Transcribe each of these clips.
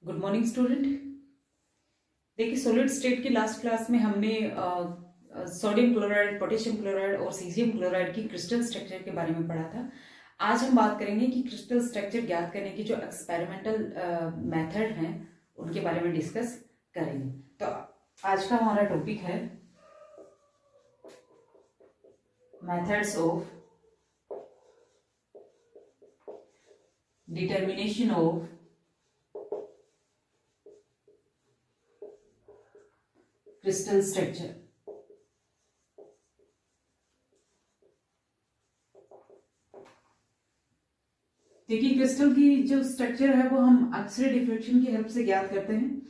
Good morning student. देखिए, solid state की last class में हमने सोडियम क्लोराइड, पोटेशियम क्लोराइड और सीजियम क्लोराइड की क्रिस्टल स्ट्रक्चर के बारे में पढ़ा था। आज हम बात करेंगे कि क्रिस्टल स्ट्रक्चर ज्ञात करने की जो एक्सपेरिमेंटल मेथड हैं उनके बारे में डिस्कस करेंगे। तो आज का हमारा टॉपिक है methods of determination of crystal structure. देखिए, क्रिस्टल की जो स्ट्रक्चर है वो हम एक्स-रे डिफ्रैक्शन की हेल्प से ज्ञात करते हैं।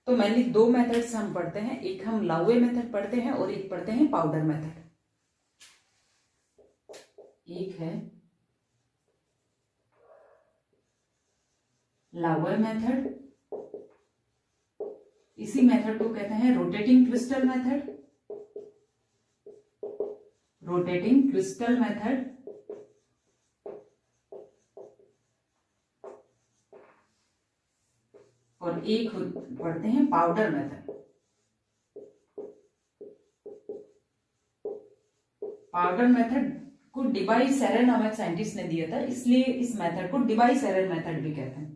तो मेनली दो मेथड्स हम पढ़ते हैं, एक हम लाउवे मेथड पढ़ते हैं और एक पढ़ते हैं पाउडर मेथड। एक है लाउवे मेथड, इसी मेथड को कहते हैं rotating crystal method. Rotating crystal method और एक पढ़ते हैं पाउडर मेथड। पाउडर मेथड को डिवाई सेरन नामक साइंटिस्ट ने दिया था, इसलिए इस मेथड को डिवाई सेरन मेथड भी कहते हैं।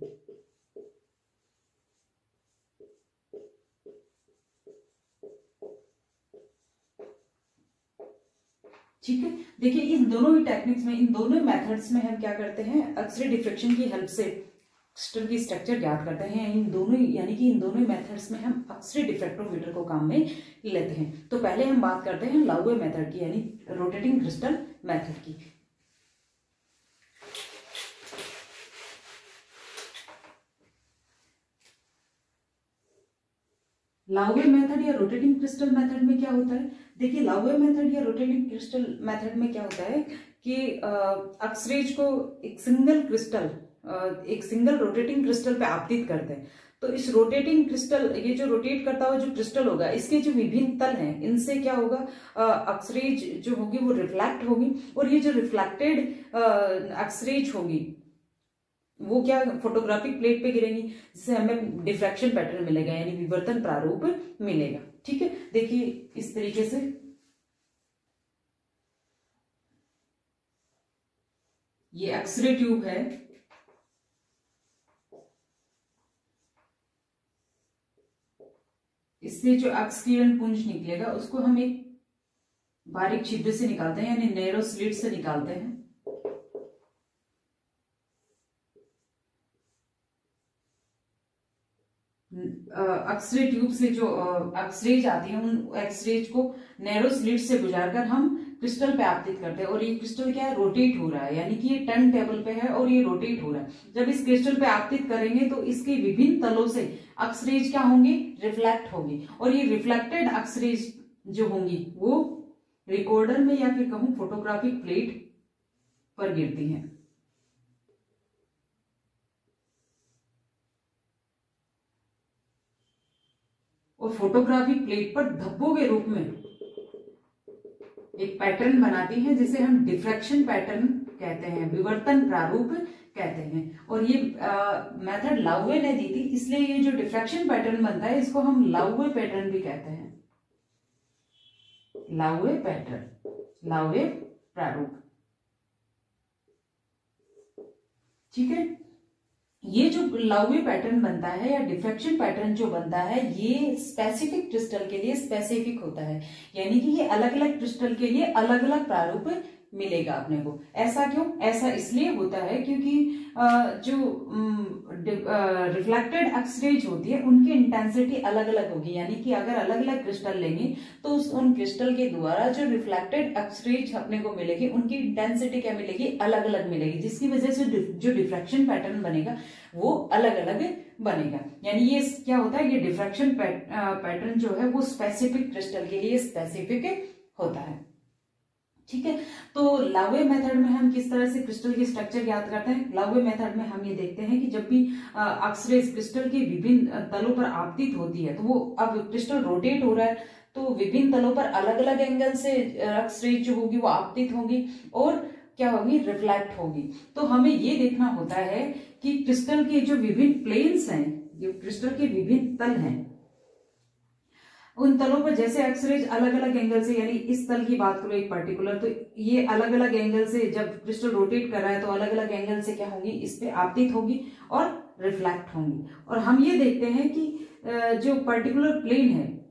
ठीक है, देखिए इन दोनों ही टेक्निक्स में, इन दोनों मेथड्स में हम क्या करते हैं, एक्स-रे डिफ्रैक्शन की हेल्प से क्रिस्टल की स्ट्रक्चर ज्ञात करते हैं। इन दोनों यानी कि इन दोनों मेथड्स में हम एक्स-रे डिफ्रैक्टोमीटर को काम में लेते हैं। तो पहले हम बात करते हैं लाउवे मेथड की, यानी रोटेटिंग क्रिस्टल मेथड की। लाउवे मेथड या रोटेटिंग क्रिस्टल मेथड में क्या होता है? देखिए, लाउवे मेथड या रोटेटिंग क्रिस्टल मेथड में क्या होता है कि एक्स-रेज को एक सिंगल रोटेटिंग क्रिस्टल पे आपतित करते हैं। तो इस रोटेटिंग क्रिस्टल, ये जो रोटेट करता हुआ जो क्रिस्टल होगा, इसके जो विभिन्न तल हैं, इनसे क्या होगा, एक्स-रेज जो होगी वो रिफ्लेक्ट होगी, और ये जो रिफ्लेक्टेड एक्स-रेज होगी वो क्या फोटोग्राफिक प्लेट पे गिरेंगी, जिससे हमें डिफ्रैक्शन पैटर्न मिलेगा, यानी विवर्तन प्रारूप मिलेगा। ठीक है, देखिए इस तरीके से ये एक्स-रे ट्यूब है, इससे जो एक्स किरण पुंज निकलेगा उसको हम एक बारीक छिद्र से निकालते हैं, यानी नैरो स्लिट से निकालते हैं। एक्स-रे ट्यूब से जो एक्स-रेज आती है, उन एक्स-रेज को नैरो स्लिट से गुजारकर हम क्रिस्टल पे आपतित करते हैं। और ये क्रिस्टल क्या है, रोटेट हो रहा है, यानी कि ये टर्न टेबल पे है और ये रोटेट हो रहा है। जब इस क्रिस्टल पे आपतित करेंगे तो इसके विभिन्न तलों से एक्स-रेज क्या होंगी, रिफ्लेक्ट होगी, और ये रिफ्लेक्टेड एक्स-रेज जो होंगी वो रिकॉर्डर में या फिर कहूं फोटोग्राफिक प्लेट पर गिरती हैं। और फोटोग्राफिक प्लेट पर धब्बों के रूप में एक पैटर्न बनाती हैं, जिसे हम डिफ्रैक्शन पैटर्न कहते हैं, विवर्तन प्रारूप कहते हैं। और ये मेथड लाउवे ने दी थी, इसलिए ये जो डिफ्रैक्शन पैटर्न बनता है इसको हम लाउवे पैटर्न भी कहते हैं। लाउवे पैटर्न, लाउवे प्रारूप। ठीक है, ये जो लाउवे पैटर्न बनता है या डिफ्रैक्शन पैटर्न जो बनता है, ये स्पेसिफिक क्रिस्टल के लिए स्पेसिफिक होता है, यानी कि ये अलग अलग क्रिस्टल के लिए अलग अलग प्रारूप मिलेगा अपने को। ऐसा क्यों? ऐसा इसलिए होता है क्योंकि जो रिफ्लेक्टेड एक्स-रेज होती है उनकी इंटेंसिटी अलग अलग होगी, यानी कि अगर अलग अलग क्रिस्टल लेंगे तो उन क्रिस्टल के द्वारा जो रिफ्लेक्टेड एक्स-रेज अपने को मिलेगी उनकी इंटेंसिटी क्या मिलेगी, अलग अलग मिलेगी, जिसकी वजह से जो डिफ्रैक्शन पैटर्न बनेगा वो अलग अलग बनेगा। यानी ये क्या होता है, ये डिफ्रैक्शन पैटर्न जो है वो स्पेसिफिक क्रिस्टल के लिए स्पेसिफिक होता है। ठीक है, तो लाउवे मेथड में हम किस तरह से क्रिस्टल की स्ट्रक्चर ज्ञात करते हैं? लाउवे मेथड में हम ये देखते हैं कि जब भी एक्स-रेज क्रिस्टल के विभिन्न तलों पर आपतित होती है, तो वो अब क्रिस्टल रोटेट हो रहा है, तो विभिन्न तलों पर अलग अलग एंगल से एक्स-रेज जो होगी वो आपतित होंगी, और क्या होगी, रिफ्लेक्ट होगी। तो हमें ये देखना होता है कि क्रिस्टल के जो विभिन्न प्लेन्स हैं, जो क्रिस्टल के विभिन्न तल हैं, उन तलों पर जैसे एक्सरेज अलग अलग एंगल से, यानी इस तल की बात करो एक पर्टिकुलर, तो ये अलग अलग एंगल से जब क्रिस्टल रोटेट कर रहा है तो अलग अलग एंगल से क्या होंगी, इस पे आपतित होगी और रिफ्लेक्ट होंगी। और हम ये देखते हैं कि जो पर्टिकुलर प्लेन है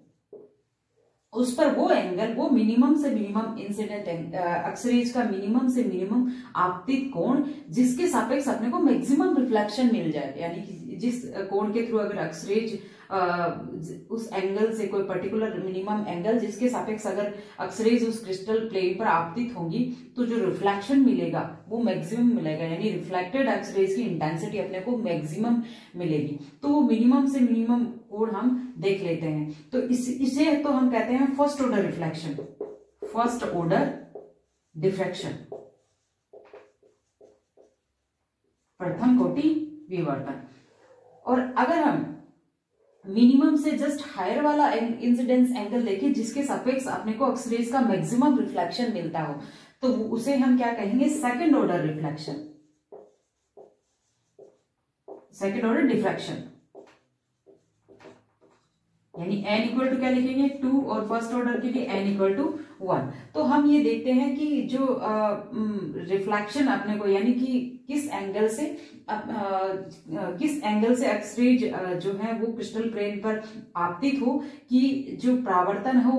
उस पर वो एंगल, वो मिनिमम से मिनिमम इंसिडेंट एक्सरेज का मिनिमम से मिनिमम आपतित कोण जिसके सापेक्ष अपने को मैक्सिमम रिफ्लेक्शन मिल जाए, यानी कि जिस कोण के थ्रू अगर एक्सरेज उस एंगल से, कोई पर्टिकुलर मिनिमम एंगल जिसके सापेक्ष अगर एक्सरेज उस क्रिस्टल प्लेन पर आपतित होंगी तो जो रिफ्लेक्शन मिलेगा वो मैक्सिमम मिलेगा, यानी रिफ्लेक्टेड एक्सरेज की इंटेंसिटी अपने को मैक्सिमम मिलेगी। तो वो मिनिमम से मिनिमम कोण हम देख लेते हैं। तो इसे तो हम कहते हैं first order reflection, first order diffraction, प्रथम कोटि विवर्तन। और अगर हम मिनिमम से जस्ट हायर वाला इंसिडेंस एंगल देखें जिसके सापेक्ष अपने को एक्सरेज का मैक्सिमम रिफ्लेक्शन मिलता हो, तो उसे हम क्या कहेंगे, second order reflection, second order diffraction. यानी n इक्वल टू क्या लिखेंगे, 2, और फर्स्ट ऑर्डर के लिए n इक्वल टू 1। तो हम ये देखते हैं कि जो रिफ्लेक्शन अपने को, यानी कि किस एंगल से एक्सरेज जो है वो क्रिस्टल प्लेन पर आपतित हो, कि जो परावर्तन हो,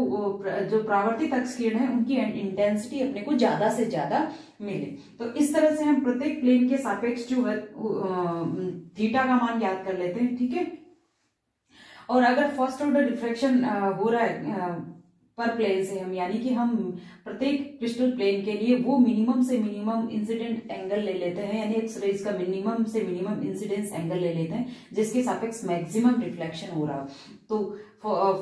जो परावर्तित एक्स किरण है उनकी इंटेंसिटी अपने को ज्यादा से ज्यादा मिले। तो इस तरह से हम प्रत्येक प्लेन के सापेक्ष जो है थीटा का मान ज्ञात कर लेते हैं, ठीक है। और अगर फर्स्ट ऑर्डर डिफ्रैक्शन हो रहा है पर प्लेन से, हम यानी कि हम प्रत्येक क्रिस्टल प्लेन के लिए वो मिनिमम से मिनिमम इंसिडेंट एंगल ले लेते हैं, यानी एक्सरेज का मिनिमम से मिनिमम इंसिडेंस एंगल ले लेते हैं जिसके सापेक्ष मैक्सिमम रिफ्लेक्शन हो रहा हो। तो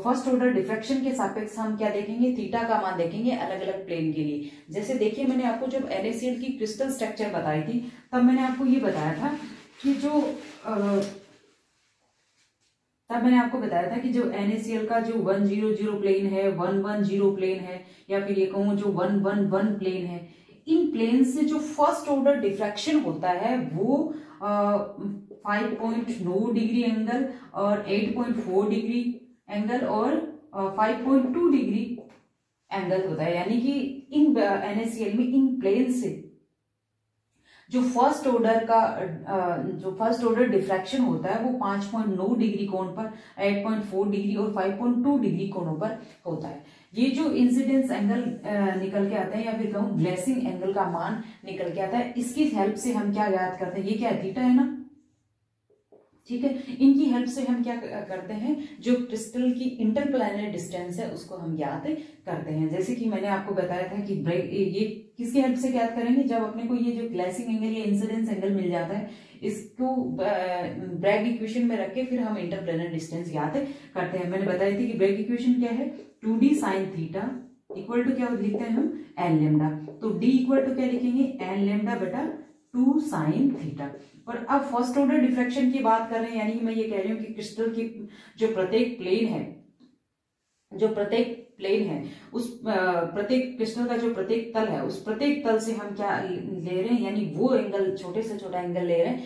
फर्स्ट ऑर्डर डिफ्रैक्शन के सापेक्ष हम क्या देखेंगे, थीटा का मान देखेंगे अलग अलग प्लेन के लिए। जैसे देखिए, मैंने आपको जब NaCl की क्रिस्टल स्ट्रक्चर बताई थी तब मैंने आपको ये बताया था कि जो NaCl का जो 100 प्लेन है, 110 प्लेन है, या फिर ये कहूं जो 111 प्लेन है, इन प्लेन से जो फर्स्ट ऑर्डर डिफ्रैक्शन होता है वो 5.9 डिग्री एंगल और 8.4 डिग्री एंगल और 5.2 डिग्री एंगल होता है। यानी कि इन NaCl में इन प्लेन से जो फर्स्ट ऑर्डर डिफ्रैक्शन होता है वो 5.9 डिग्री कोण पर, 8.4 डिग्री और 5.2 डिग्री कोणों पर होता है। ये जो इंसिडेंस एंगल निकल के आता है, या फिर कहूं ग्लेसिंग एंगल का मान निकल के आता है, इसकी हेल्प से हम क्या ज्ञात करते हैं, ये क्या है, थीटा है ना, ठीक है। इनकी हेल्प से हम क्या करते हैं, जो क्रिस्टल की इंटरप्लैनरी डिस्टेंस है उसको हम ज्ञात करते हैं। जैसे कि मैंने आपको बताया था कि ये किसकी हेल्प से ज्ञात करेंगे, जब अपने को ये जो ग्लेसिंग एंगल या इंसिडेंस एंगल मिल जाता है, इसको ब्रैग इक्वेशन में रख के फिर हम इंटरप्लैनरी डिस्टेंस ज्ञात करते हैं। मैंने बताई थी कि ब्रैग इक्वेशन क्या है, 2d sine theta equal to क्या लिखते हैं हम, एन लेमडा। तो d इक्वल टू क्या लिखेंगे, एन लेमडा बटा 2 साइन थीटा। और अब फर्स्ट ऑर्डर डिफ्रैक्शन की बात कर रहे हैं, यानी कि मैं ये कह रही हूँ कि क्रिस्टल की जो प्रत्येक प्लेन है उस प्रत्येक क्रिस्टल का जो प्रत्येक तल है उस प्रत्येक तल से हम क्या ले रहे हैं, यानी वो एंगल, छोटे से छोटा एंगल ले रहे हैं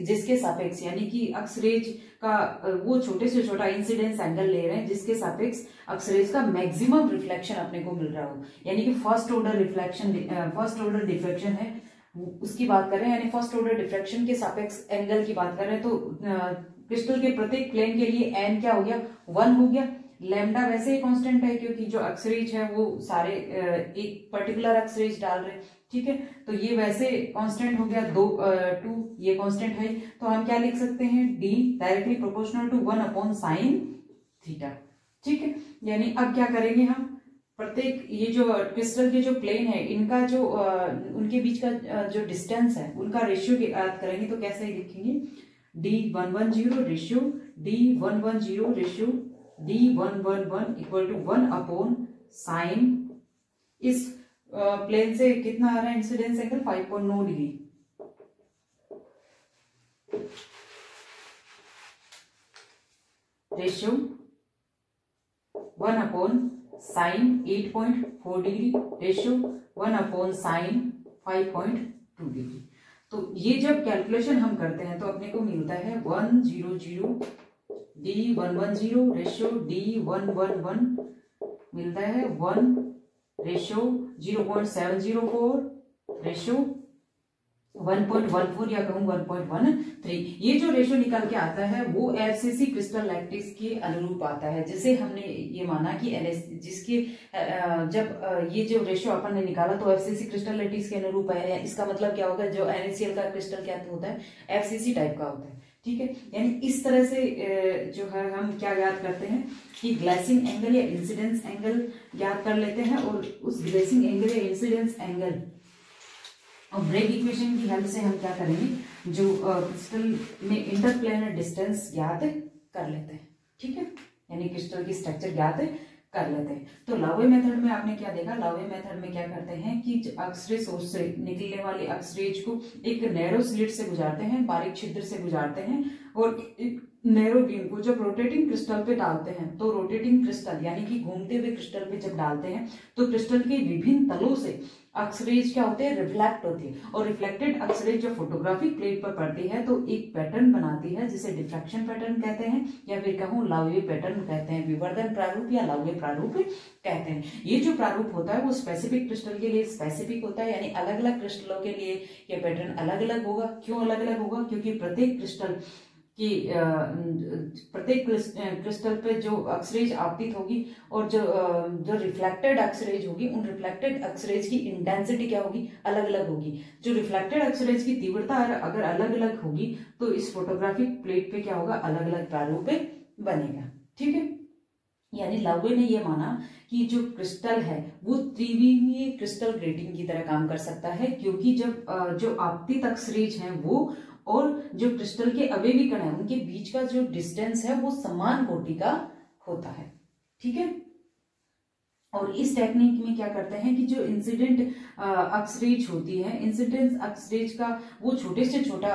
जिसके सापेक्ष, यानी कि एक्सरेज का वो छोटे से छोटा इंसिडेंस एंगल ले रहे हैं जिसके सापेक्ष एक्सरेज का मैक्सिमम रिफ्लेक्शन अपने को मिल रहा हो। यानी कि फर्स्ट ऑर्डर डिफ्रैक्शन है उसकी बात कर रहे हैं, यानी फर्स्ट ऑर्डर डिफ्रैक्शन के सापेक्ष एंगल की बात कर रहे हैं। तो क्रिस्टल के प्रत्येक प्लेन के लिए एन क्या हो गया, 1 हो गया। लैम्डा वैसे ही कांस्टेंट है क्योंकि जो एक्सरेज है वो सारे एक पर्टिकुलर एक्सरेज डाल रहे हैं, ठीक है। तो ये वैसे कांस्टेंट हो गया 2, ये कांस्टेंट है। तो हम क्या लिख सकते हैं, d directly proportional to 1/sin theta, ठीक है। यानी अब क्या करेंगे हम, प्रत्येक ये जो क्रिस्टल के जो प्लेन है इनका जो उनके बीच का जो डिस्टेंस है उनका रेशियो याद करेंगे। तो कैसे लिखेंगे, d110 ratio d110 ratio d111 equal to 1/sin, इस प्लेन से कितना आ रहा है incidence angle, 5.9 degree, ratio 1/sin 8.4 degree, ratio 1/sin 5.2 degree. तो ये जब कैलकुलेशन हम करते हैं तो अपने को मिलता है 100 D110 रेशियो D111 मिलता है 1:0.704 रेशियो 1.14 या कहूँ 1.13। ये जो रेशियो निकल के आता है वो एफसीसी क्रिस्टल लैटिस के अनुरूप आता है, जिसे हमने ये माना कि जिसके जब ये जो रेशियो अपन ने निकाला तो एफसीसी क्रिस्टल लैटिस के अनुरूप है। इसका मतलब क्या होगा, जो NaCl का क्रिस्टल क्या होता है, एफसीसी टाइप का होता है। ठीक है, यानी इस तरह से जो है हम क्या ज्ञात करते हैं कि ग्लेसिंग एंगल या इंसिडेंस एंगल ज्ञात कर लेते हैं, और उस ग्लेसिंग एंगल या इंसिडेंस एंगल और ब्रेग इक्वेशन की हेल्प से हम क्या करेंगे, जो क्रिस्टल में इंटरप्लेनर डिस्टेंस ज्ञात कर लेते हैं। ठीक है, यानी क्रिस्टल की स्ट्रक्चर ज्ञात कर लेते हैं। तो लावे मेथड में आपने क्या देखा, लावे मेथड में क्या करते हैं कि एक्सरे सोर्स से निकलने वाली एक्सरेज को एक नैरो स्लिट से गुजारते हैं, बारीक छिद्र से गुजारते हैं, और एक नैरो बीम को जब रोटेटिंग क्रिस्टल पे डालते हैं, तो रोटेटिंग क्रिस्टल यानी कि घूमते हुए क्रिस्टल पे जब डालते हैं तो क्रिस्टल के विभिन्न तलों से एक्सरेज क्या होते हैं, रिफ्लेक्ट होती है, और रिफ्लेक्टेड एक्सरेज जब फोटोग्राफिक प्लेट पर पड़ती है तो एक पैटर्न बनाती है जिसे डिफ्रैक्शन पैटर्न कहते हैं, या फिर कहूँ लावे पैटर्न कहते हैं, विवर्धन प्रारूप या लावे प्रारूप कहते हैं। ये जो प्रारूप होता है वो स्पेसिफिक क्रिस्टल के लिए स्पेसिफिक होता है, यानी अलग अलग क्रिस्टलों के लिए ये पैटर्न अलग अलग होगा। क्यों अलग अलग होगा, क्योंकि प्रत्येक क्रिस्टल कि प्रत्येक क्रिस्टल पे जो एक्सरेज आपतित होगी और जो रिफ्लेक्टेड एक्सरेज होगी, उन रिफ्लेक्टेड एक्सरेज की इंटेंसिटी क्या होगी, अलग अलग होगी। जो रिफ्लेक्टेड एक्सरेज की तीव्रता अगर अलग अलग होगी तो इस फोटोग्राफिक प्लेट पे क्या होगा, अलग अलग प्रारूप बनेगा। ठीक है, यानी लावे ने यह माना कि जो क्रिस्टल है वो त्रिविमीय क्रिस्टल ग्रेटिंग की तरह काम कर सकता है, क्योंकि जब जो आपतित एक्सरेज हैं वो और जो क्रिस्टल के अवयवी कण है उनके बीच का जो डिस्टेंस है वो समान कोटि का होता है। ठीक है, और इस टेक्निक में क्या करते हैं कि जो इंसिडेंट एक्सरेज होती है, इंसिडेंस एक्सरेज का वो छोटे से छोटा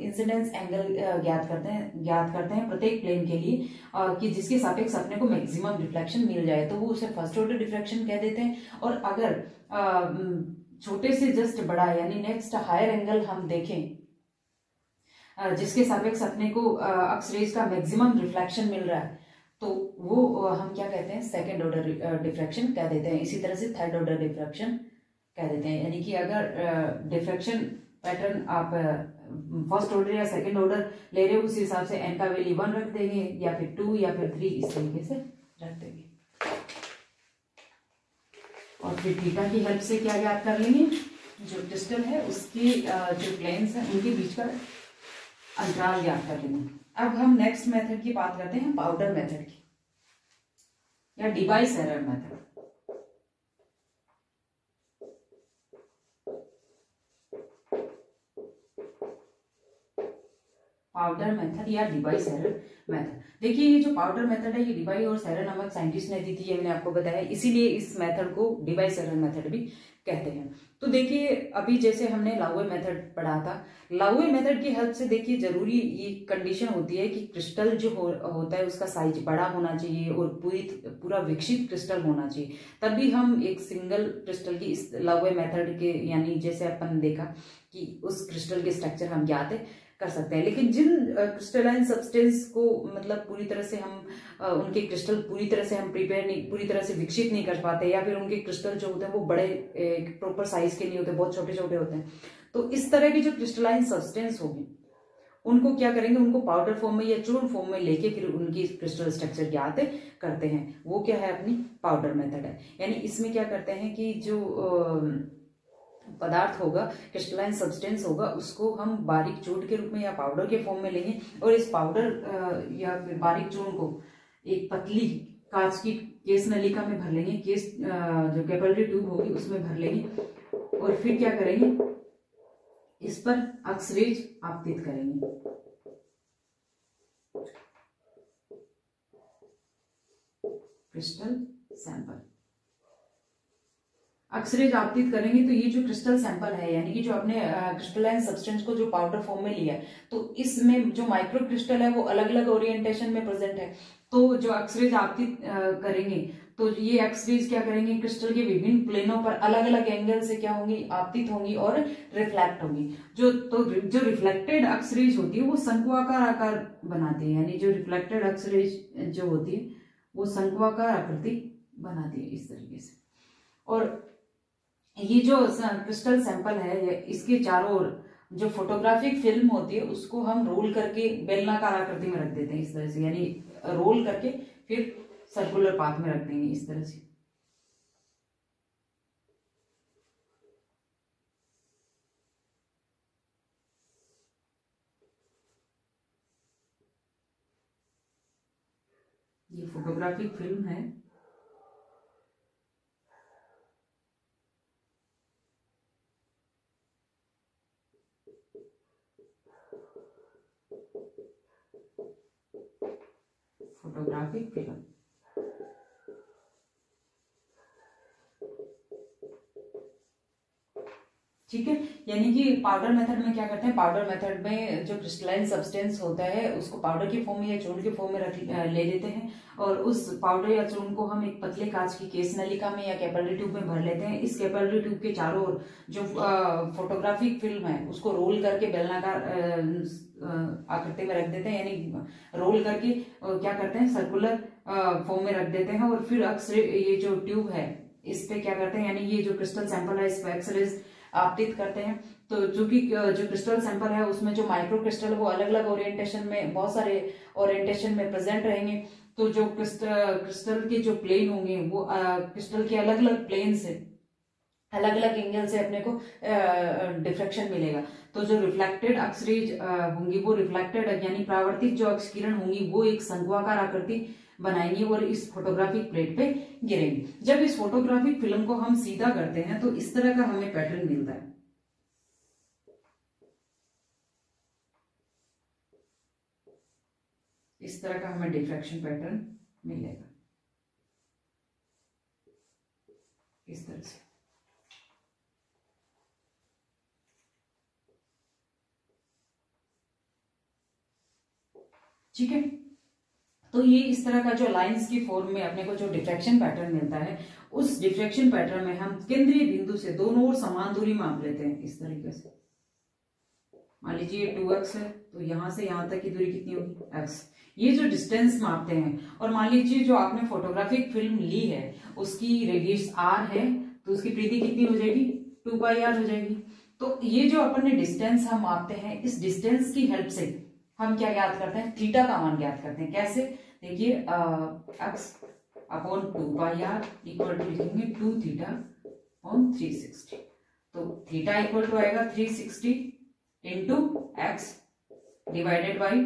इंसिडेंस एंगल ज्ञात करते हैं प्रत्येक प्लेन के लिए, कि जिसके सापेक्ष अपने को मैक्सिमम रिफ्लेक्शन मिल जाए, तो वो उसे फर्स्ट ऑर्डर डिफ्रैक्शन कह देते हैं। और अगर छोटे से जस्ट बड़ा यानी नेक्स्ट हायर एंगल हम देखें जिसके सापेक्ष अपने को एक्सरेज का मैक्सिमम रिफ्लेक्शन मिल रहा है, तो वो हम क्या कहते हैं, सेकेंड ऑर्डर डिफ्रैक्शन कह देते हैं। इसी तरह से थर्ड ऑर्डर डिफ्रैक्शन कह देते हैं, यानी कि अगर डिफ्रैक्शन पैटर्न आप फर्स्ट ऑर्डर या सेकेंड ऑर्डर ले रहे हो, उस हिसाब से n का वैल्यू 1 रख देंगे, या फिर 2 या फिर 3 इस तरीके से रख देंगे। और फिर थीटा की हेल्प से क्या याद कर लेंगे, जो क्रिस्टल है उसके जो प्लेन्स हैं उनके बीच का अंतराल ज्ञात कर लेंगे। अब हम नेक्स्ट मेथड की बात करते हैं, पाउडर मेथड की या device error method. Powder method या डिवाइस एरर मेथड। देखिए ये जो पाउडर मेथड है ये डिवाइस और सेरर नामक साइंटिस्ट ने दी थी, ये मैंने आपको बताया, इसीलिए इस मेथड को डिवाइस एरर मेथड भी कहते हैं। तो देखिए अभी जैसे हमने लावे मेथड पढ़ा था, लावे मेथड की हेल्प से देखिए जरूरी ये कंडीशन होती है कि क्रिस्टल जो होता है उसका साइज बड़ा होना चाहिए और पूरा विकसित क्रिस्टल होना चाहिए, तभी हम एक सिंगल क्रिस्टल की इस लावे मेथड के यानी जैसे अपन देखा कि उस क्रिस्टल के स्ट्रक्चर हम ज्ञात कर सकते हैं। लेकिन जिन क्रिस्टलाइन सब्सटेंस को मतलब पूरी तरह से हम उनके क्रिस्टल पूरी तरह से हम प्रिपेयर नहीं, पूरी तरह से विकसित नहीं कर पाते, या फिर उनके क्रिस्टल जो होते हैं वो बड़े प्रॉपर साइज के नहीं होते, बहुत छोटे छोटे होते हैं, तो इस तरह की जो क्रिस्टलाइन सब्सटेंस होगी उनको क्या करेंगे, उनको पाउडर फॉर्म में या चूर्ण फॉर्म में लेके फिर उनकी क्रिस्टल स्ट्रक्चर ज्ञात करते हैं। वो क्या है, अपनी पाउडर मेथड है। यानी इसमें क्या करते हैं कि जो पदार्थ होगा, क्रिस्टलाइन सब्सटेंस होगा, उसको हम बारीक चूर्ण के रूप में या पाउडर के फॉर्म में लेंगे, और इस पाउडर या फिर बारीक चूर्ण को एक पतली कांच की केस नलिका में भर लेंगे, केस जो कैपिलरी ट्यूब होगी उसमें भर लेंगे, और फिर क्या करेंगे, इस पर एक्सरेज आपतित करेंगे। क्रिस्टल सैंपल एक्सरेज आपतित करेंगे, तो ये जो क्रिस्टल सैंपल है यानी कि जो अपने क्रिस्टलाइन सब्सटेंस को जो पाउडर फॉर्म में लिया है, तो इसमें जो माइक्रो क्रिस्टल है वो अलग अलग ओरिएंटेशन में प्रेजेंट है, तो जो एक्सरेज आपतित करेंगे तो ये एक्स रेज क्या करेंगे, क्रिस्टल के विभिन्न प्लेनों पर अलग अलग एंगल से क्या होंगी, आपतित होंगी और रिफ्लेक्ट होंगी। जो रिफ्लेक्टेड एक्स रेज होती है वो शंक्वाकार आकार बनाती है, यानी जो रिफ्लेक्टेड एक्स रेज जो होती है वो शंक्वाकार आकृति बनाती है इस तरीके से। और ये जो क्रिस्टल सैंपल है इसके चारों ओर जो फोटोग्राफिक फिल्म होती है उसको हम रोल करके बेलनाकार आकृति में रख देते हैं इस तरह से, यानी रोल करके फिर सर्कुलर पाथ में रख देंगे इस तरह से। ये फोटोग्राफिक फिल्म है। फोटोग्राफिक फिल्म ठीक है। यानी कि पाउडर मेथड में क्या करते हैं, पाउडर मेथड में जो क्रिस्टलाइन सब्सटेंस होता है उसको पाउडर की फॉर्म में या चूर्ण के फॉर्म में ले लेते हैं और उस पाउडर या चूर्ण को हम एक पतले कांच की केस नलिका में या कैपिलरी ट्यूब में भर लेते हैं। इस कैपिलरी ट्यूब के चारों ओर जो फोटोग्राफिक फिल्म है उसको रोल करके बेलनाकार आकृति में रख देते हैं, यानी रोल करके क्या करते हैं, सर्कुलर फॉर्म में रख देते हैं। और फिर ये जो ट्यूब है इस पे क्या करते हैं, यानी ये जो क्रिस्टल सैंपल है इस पे एक्सरेज आपतित करते हैं। तो चूंकि जो क्रिस्टल सैंपल है उसमें जो माइक्रो क्रिस्टल वो अलग अलग ओरिएंटेशन में, बहुत सारे ओरिएंटेशन में प्रेजेंट रहेंगे। तो जो क्रिस्टल के जो प्लेन होंगे वो क्रिस्टल के अलग अलग प्लेन से अलग अलग एंगल से अपने को डिफ्रेक्शन मिलेगा। तो जो रिफ्लेक्टेड एक्सरेज होंगी वो रिफ्लेक्टेड यानी परावर्तित जो अक्ष किरण होंगी वो एक शंक्वाकार आकृति बनाएंगी और इस फोटोग्राफिक प्लेट पे गिरेंगी। जब इस फोटोग्राफिक फिल्म को हम सीधा करते हैं तो इस तरह का हमें पैटर्न मिलता है। इस तरह का हमें डिफ्रैक्शन पैटर्न मिलेगा इस तरह से। ठीक है, तो ये इस तरह का जो लाइंस की फॉर्म में अपने को जो डिफ्रैक्शन पैटर्न मिलता है उस डिफ्रैक्शन पैटर्न में हम केंद्रीय बिंदु से दोनों ओर समान दूरी माप लेते हैं इस तरीके से। मान लीजिए 2x है तो यहां से यहां तक की दूरी कितनी होगी, x। ये जो डिस्टेंस मापते हैं और मान लीजिए जो आपने फोटोग्राफिक फिल्म ली है उसकी रेडियस r है तो उसकी परिधि कितनी हो जाएगी, 2πr हो जाएगी। तो ये जो अपन ने डिस्टेंस हम मापते हैं इस डिस्टेंस की हेल्प से हम क्या ज्ञात करते हैं, थीटा का मान ज्ञात करते हैं। कैसे, देखिए x upon 2πr equal to लिखेंगे 2 थीटा ऑन 360। तो थीटा इक्वल टू आएगा 360 into x divided by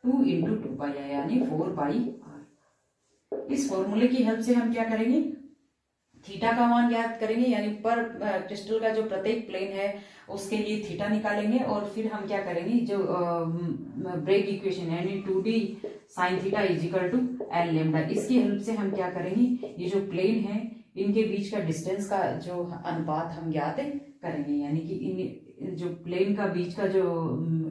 2 into 2πr यानी 4πr। इस फॉर्मूले की हेल्प से हम क्या करेंगे, थीटा का मान ज्ञात करेंगे, यानी पर क्रिस्टल का जो प्रत्येक प्लेन है उसके लिए थीटा निकालेंगे और फिर हम क्या करेंगे, जो ब्रेग इक्वेशन यानी 2d sine theta is equal to L lambda, इसकी हेल्प से हम क्या करेंगे, ये जो प्लेन है इनके बीच का डिस्टेंस का जो अनुपात हम ज्ञात करेंगे, यानी कि इन जो प्लेन का बीच का जो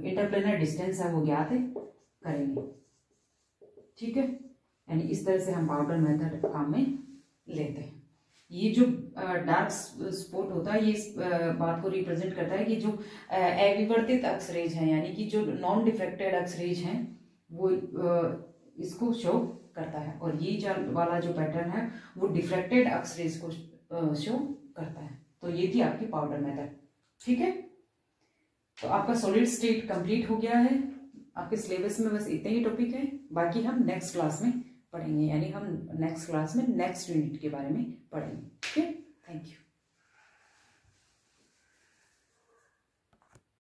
इंटरप्लेनर डिस्टेंस है वो ज्ञात करेंगे। ठीक है, यानी इस तरह से हम पाउडर मेथड काम में लेते हैं। ये जो डार्क स्पॉट होता है ये इस बात को रिप्रेजेंट करता है कि जो अविवर्तित एक्सरेज हैं, यानी कि जो नॉन डिफ्रैक्टेड एक्सरेज हैं वो इसको शो करता है। और ये जो वाला जो पैटर्न है वो डिफ्रैक्टेड एक्सरेज को शो करता है। तो ये थी आपकी पाउडर मेथड। ठीक है, तो आपका सॉलिड स्टेट कंप्लीट हो गया है। आपके सिलेबस में बस इतने ही टॉपिक है, बाकी हम नेक्स्ट क्लास में पढ़ेंगे, यानी हम नेक्स्ट क्लास में नेक्स्ट यूनिट के बारे में पढ़ेंगे। ठीक है, थैंक यू।